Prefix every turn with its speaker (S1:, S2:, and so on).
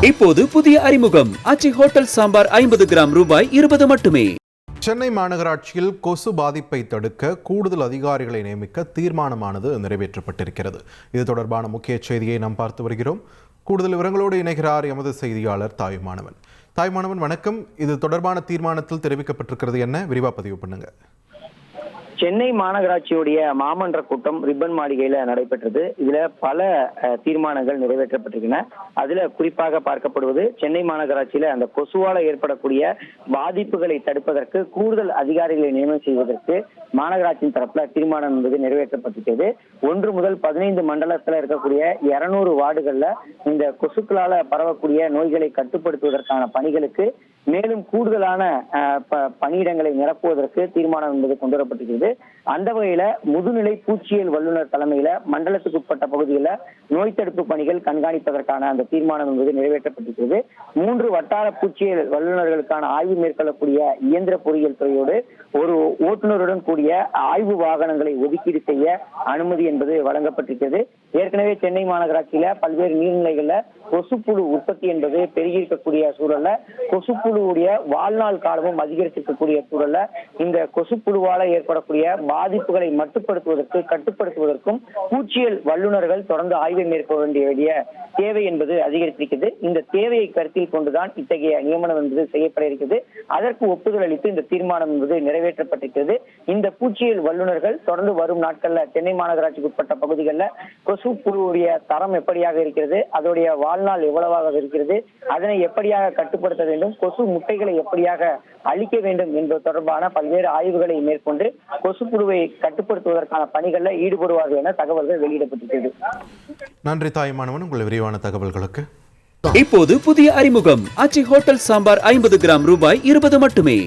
S1: இப்போது புதிய அறிமுகம் ஆச்சி ஹோட்டல் சாம்பார் 50 கிராம் ரூபாய் 20 மட்டுமே.
S2: சென்னை மாநகராட்சியில் கொசு பாதிப்பை தடுக்க கூடுதல் அதிகாரிகளை நியமிக்க தீர்மானமானது நிறைவேற்றப்பட்டிருக்கிறது. இது தொடர்பான முக்கிய செய்தியை நாம் பார்த்து வருகிறோம். கூடுதல் விவரங்களோடு இணைகிறார் எமது செய்தியாளர் தாய்மானவன். தாய்மானவன் வணக்கம். இது தொடர்பான தீர்மானத்தில் தெரிவிக்கப்பட்டிருக்கிறது என்ன? விரிவா பதிவு பண்ணுங்க.
S3: சென்னை மாநகராட்சியுடைய மாமன்ற கூட்டம் ரிப்பன் மாளிகையில நடைபெற்றது. இதுல பல தீர்மானங்கள் நிறைவேற்றப்பட்டிருக்கின்றன. அதுல குறிப்பாக பார்க்கப்படுவது சென்னை மாநகராட்சியில அந்த கொசுவால ஏற்படக்கூடிய பாதிப்புகளை தடுப்பதற்கு கூடுதல் அதிகாரிகளை நியமனம் செய்வதற்கு மாநகராட்சியின் தரப்புல தீர்மானம் என்பது நிறைவேற்றப்பட்டிருக்கிறது. 1 முதல் 15 மண்டலத்துல இருக்கக்கூடிய 200 வார்டுகள்ல இந்த கொசுக்களால பரவக்கூடிய நோய்களை கட்டுப்படுத்துவதற்கான பணிகளுக்கு மேலும் கூடுதலான பணியிடங்களை நிரப்புவதற்கு தீர்மானம் என்பது கொண்டு வரப்பட்டிருக்கிறது. அந்த வகையில முதுநிலை பூச்சியியல் வல்லுநர் தலைமையில மண்டலத்துக்கு உட்பட்ட பகுதிகளில் நோய் தடுப்பு பணிகள் கண்காணிப்பதற்கான அந்த தீர்மானம் என்பது நிறைவேற்றப்பட்டிருக்கிறது. 3 வட்டார பூச்சியியல் வல்லுநர்களுக்கான ஆய்வு மேற்கொள்ளக்கூடிய இயந்திர பொறியியல் துறையோடு ஒரு ஓட்டுநருடன் கூடிய ஆய்வு வாகனங்களை ஒதுக்கீடு செய்ய அனுமதி என்பது வழங்கப்பட்டிருக்கிறது. ஏற்கனவே சென்னை மாநகராட்சியில பல்வேறு நீர்நிலைகள்ல கொசுப்புழு உற்பத்தி என்பது பெருகி இருக்கக்கூடிய சூழல்ல கொசுப்புழுவுடைய வாழ்நாள் காலமும் அதிகரித்திருக்கக்கூடிய சூழல்ல இந்த கொசுப்புழுவால ஏற்படக்கூடிய பாதிப்புகளை மட்டுப்படுத்துவதற்கு கட்டுப்படுத்துவதற்கும் பூச்சியல் வல்லுநர்கள் தொடர்ந்து ஆய்வை மேற்கொள்ள வேண்டிய தேவை என்பது அதிகரித்திருக்கிறது. இந்த தேவையை கருத்தில் கொண்டுதான் இத்தகைய நியமனம் என்பது செய்யப்பட இருக்கிறது. அதற்கு ஒப்புதல் அளித்து இந்த தீர்மானம் என்பது நிறைவேற்றப்பட்டிருக்கிறது. இந்த பூச்சியல் வல்லுநர்கள் தொடர்ந்து வரும் நாட்கள்ல சென்னை மாநகராட்சிக்கு உட்பட்ட பகுதிகளில் கொசுப்புழுவுடைய தரம் எப்படியாக இருக்கிறது, அதோடைய வாழ்நாள் எவ்வளவாக இருக்கிறது, அதனை எப்படியாக கட்டுப்படுத்த வேண்டும், கொசு முட்டைகளை எப்படியாக அழிக்க வேண்டும் என்பது தொடர்பான பல்வேறு ஆய்வுகளை மேற்கொண்டு கொசுப்புழுவை கட்டுப்படுத்துவதற்கான பணிகளில் ஈடுபடுவார்கள் என தகவல்கள் வெளியிடப்பட்டிருக்கிறது.
S2: நன்றி தாய்மானவன், உங்கள் விரிவான தகவல்களுக்கு.
S1: இப்போது புதிய அறிமுகம் ஆச்சி ஹோட்டல் சாம்பார் 50 கிராம் ரூபாய் 20 மட்டுமே.